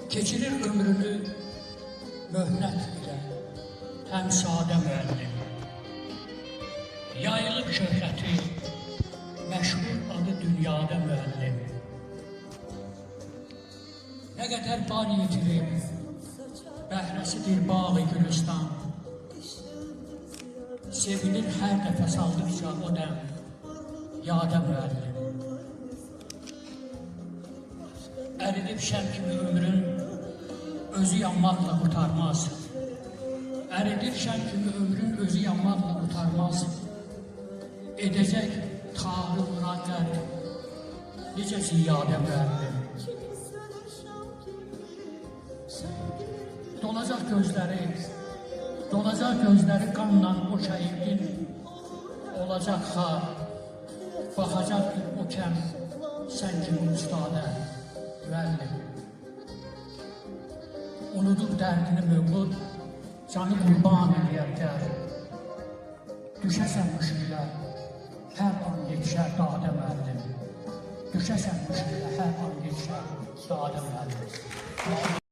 Keçirir ömrünü möhnət ilə, həm sadə müəllim. Yayılıb şöhrəti, məşhur adı dünyada müəllim. Nə qədər bar yetirib, bəhrəsidir bağı Gülüstan. Sevilir hər dəfə saldıqca o dəm, yada müəllim. Əridib şəm kimi ömrün, özü yanmaqla qurtarmaz. Əridir şəm kimi ömrün, özü yanmaqla qurtarmaz. Edəcək tarı vuran qəlb, necə ziyadə müəllim. Dolacaq gözləri qanla o şəhidin, olacaq xar, baxacaqdır o kəm, sən kimi ustadə müəllim. Unudub dərdini mövlud, canı qurban eləyər gəl. Düşəsən müşkülə, hər an yetişər dadə müəllim. Düşəsən müşkülə, hər an yetişər dadə müəllim.